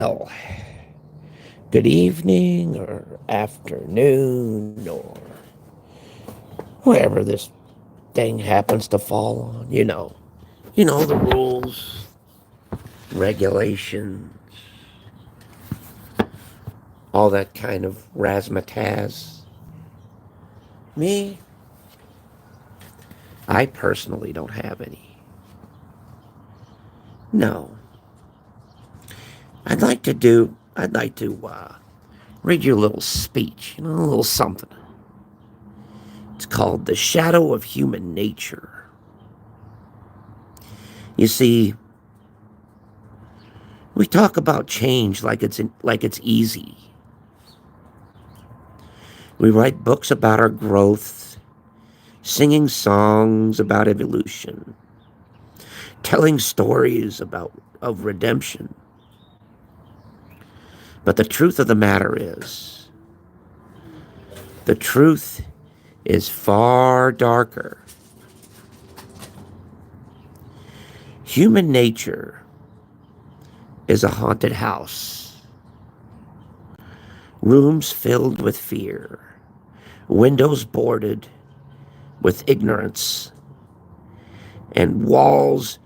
Well, good evening or afternoon or wherever this thing happens to fall on. You know the rules, regulations, all that kind of razzmatazz. Me, I personally don't have any. No. I'd like to read you a little speech, a little something. It's called The Shadow of Human Nature. You see, we talk about change like it's easy. We write books about our growth, singing songs about evolution, telling stories about of redemption. But the truth of the matter is, the truth is far darker. Human nature is a haunted house. Rooms filled with fear, windows boarded with ignorance, and walls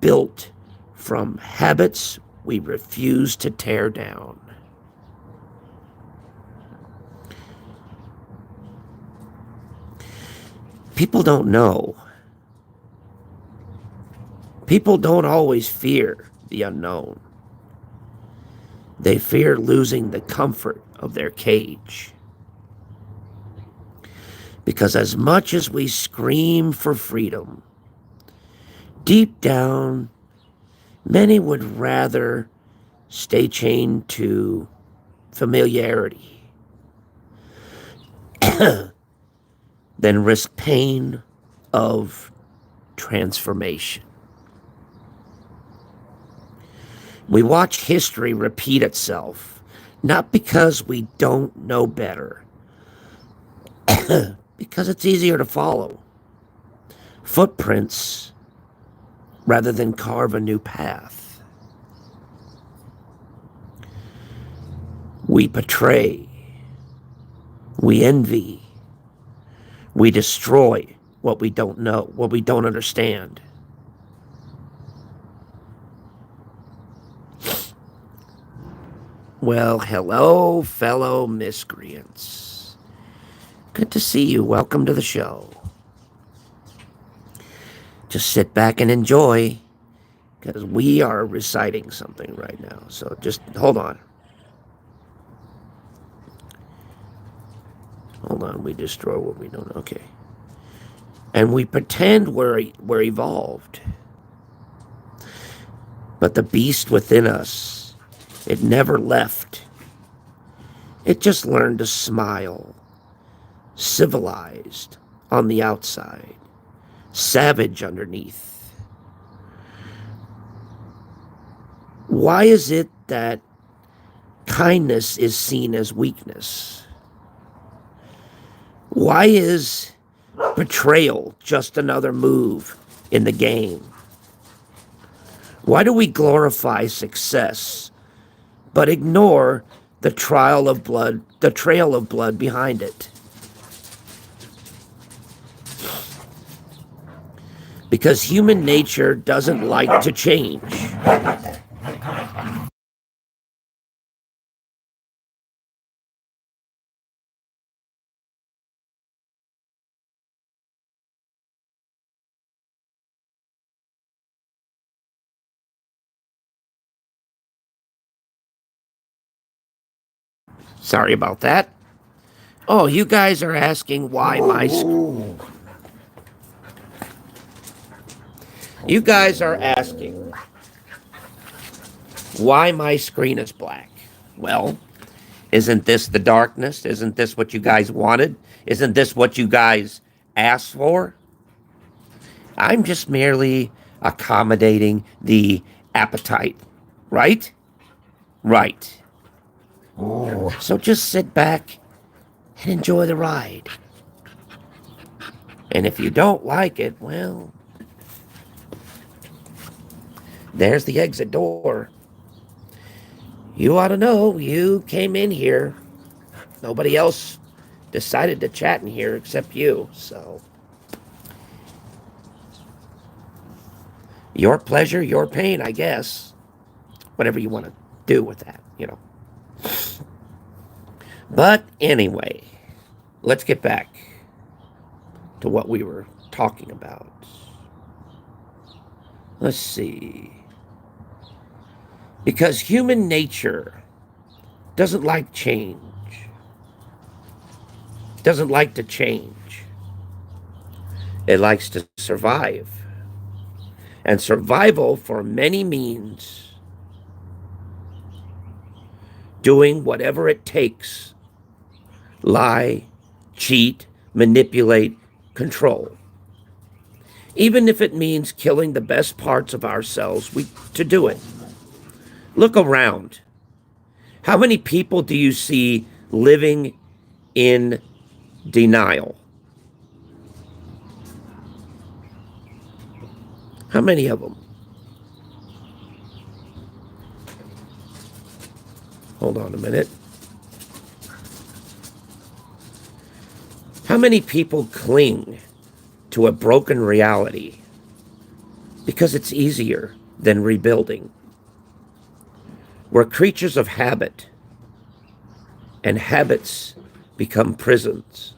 built from habits we refuse to tear down. People don't know. People don't always fear the unknown. They fear losing the comfort of their cage. Because as much as we scream for freedom, deep down, many would rather stay chained to familiarity than risk pain of transformation. We watch history repeat itself, not because we don't know better, because it's easier to follow footprints rather than carve a new path. We betray, we envy, we destroy what we don't know, what we don't understand. Well, hello, fellow miscreants. Good to see you. Welcome to the show. Just sit back and enjoy, because we are reciting something right now. So just hold on. Hold on. We destroy what we don't know. Okay. And we pretend we're evolved. But the beast within us, it never left. It just learned to smile, civilized on the outside, savage underneath. Why is it that kindness is seen as weakness? Why is betrayal just another move in the game? Why do we glorify success but ignore the trail of blood behind it? Because human nature doesn't like to change. Sorry about that. Oh, you guys are asking why you guys are asking why my screen is black. Well, isn't this the darkness? Isn't this what you guys wanted? Isn't this what you guys asked for? I'm just merely accommodating the appetite, right? Right. So just sit back and enjoy the ride. And if you don't like it, well, there's the exit door. You ought to know. You came in here. Nobody else decided to chat in here except you. So, your pleasure, your pain, I guess. Whatever you want to do with that. But anyway, let's get back to what we were talking about. Let's see. Because human nature doesn't like change, doesn't like to change. It likes to survive. And survival, for many, means doing whatever it takes. Lie, cheat, manipulate, control. Even if it means killing the best parts of ourselves to do it. Look around. How many people do you see living in denial? How many of them? Hold on a minute. How many people cling to a broken reality because it's easier than rebuilding? We're creatures of habit, and habits become prisons.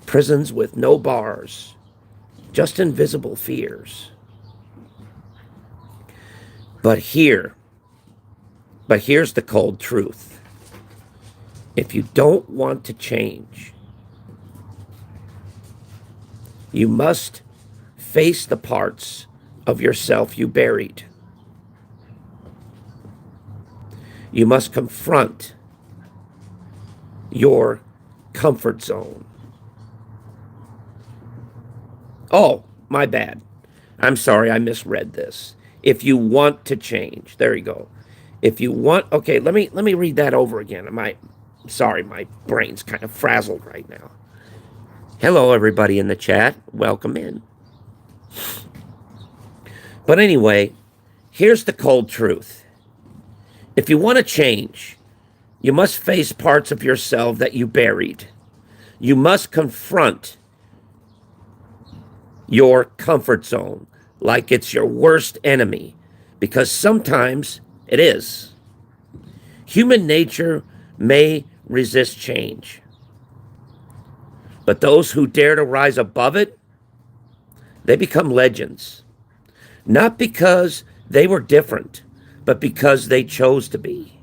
Prisons with no bars, just invisible fears. But here's the cold truth. If you don't want to change, you must face the parts of yourself you buried. You must confront your comfort zone. Oh, my bad. I'm sorry, I misread this. If you want to change, there you go. If you want, okay, let me read that over again. Sorry, my brain's kind of frazzled right now. Hello, everybody in the chat. Welcome in. But anyway, here's the cold truth. If you want to change, you must face parts of yourself that you buried. You must confront your comfort zone like it's your worst enemy, because sometimes it is. Human nature may resist change, but those who dare to rise above it, they become legends. Not because they were different, but because they chose to be.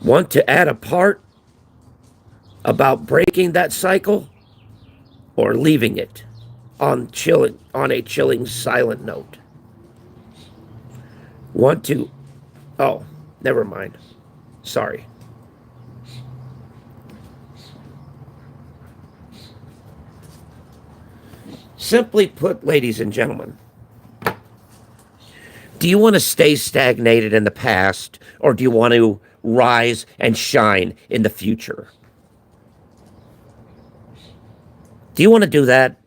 Want to add a part about breaking that cycle or leaving it on a chilling silent note? Want to, oh, never mind. Sorry. Simply put, ladies and gentlemen, do you want to stay stagnated in the past, or do you want to rise and shine in the future? Do you want to do that?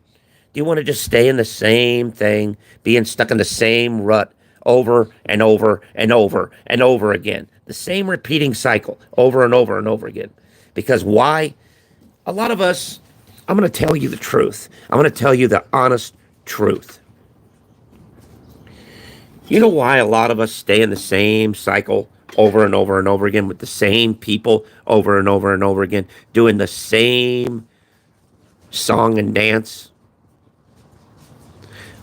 Do you want to just stay in the same thing, being stuck in the same rut over and over and over and over again? The same repeating cycle over and over and over again. Because why? A lot of us, I'm going to tell you the truth. I'm going to tell you the honest truth. You know why a lot of us stay in the same cycle over and over and over again with the same people over and over and over again, doing the same song and dance?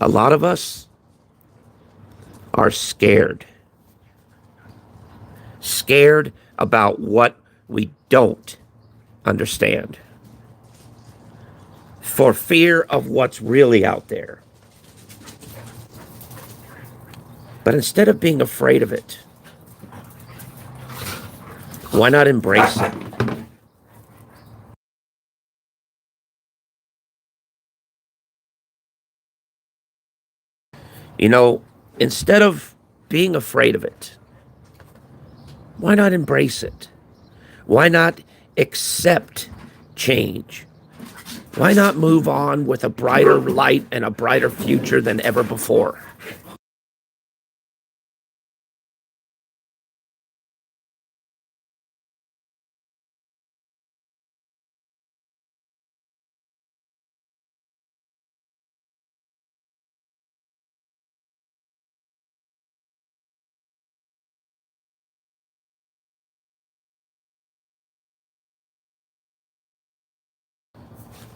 A lot of us are scared. Scared about what we don't understand. For fear of what's really out there. But instead of being afraid of it, why not embrace it? You know, instead of being afraid of it, why not embrace it? Why not accept change? Why not move on with a brighter light and a brighter future than ever before?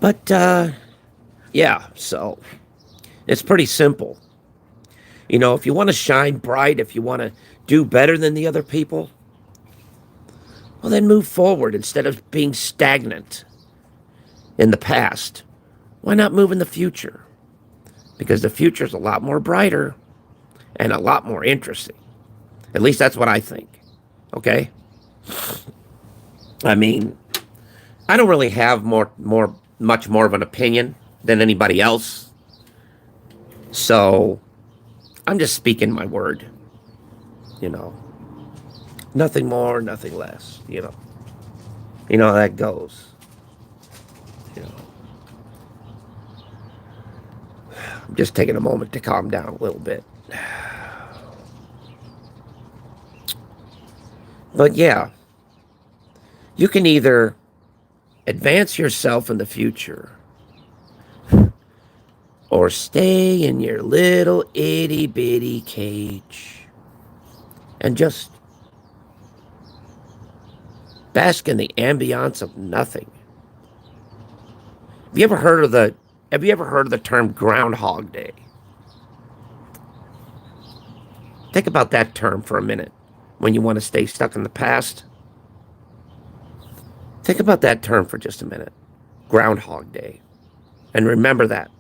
But, yeah, so it's pretty simple. You know, if you want to shine bright, if you want to do better than the other people, well, then move forward instead of being stagnant in the past. Why not move in the future? Because the future is a lot more brighter and a lot more interesting. At least that's what I think. Okay? I mean, I don't really have much more of an opinion than anybody else. So I'm just speaking my word. You know, nothing more, nothing less. You know how that goes. You know, I'm just taking a moment to calm down a little bit. But yeah, you can either advance yourself in the future or stay in your little itty bitty cage and just bask in the ambiance of nothing. Have you ever heard of the term Groundhog Day? Think about that term for a minute when you want to stay stuck in the past. Think about that term for just a minute. Groundhog Day. And remember that.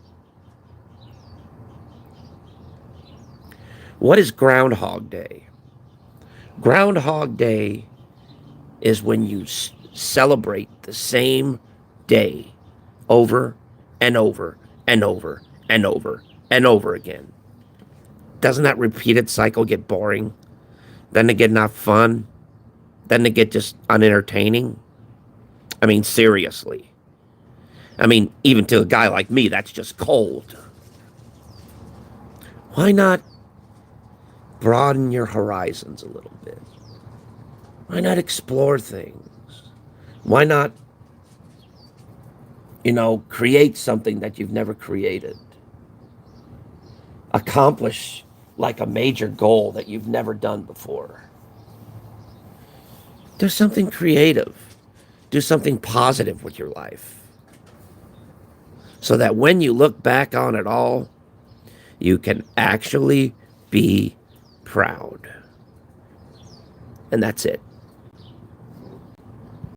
What is Groundhog Day? Groundhog Day is when you celebrate the same day over and over and over and over and over again. Doesn't that repeated cycle get boring? Then it get not fun? Then it get just unentertaining? I mean, seriously. I mean, even to a guy like me, that's just cold. Why not broaden your horizons a little bit? Why not explore things? Why not, create something that you've never created? Accomplish like a major goal that you've never done before. Do something creative. Do something positive with your life. So that when you look back on it all, you can actually be proud. And that's it.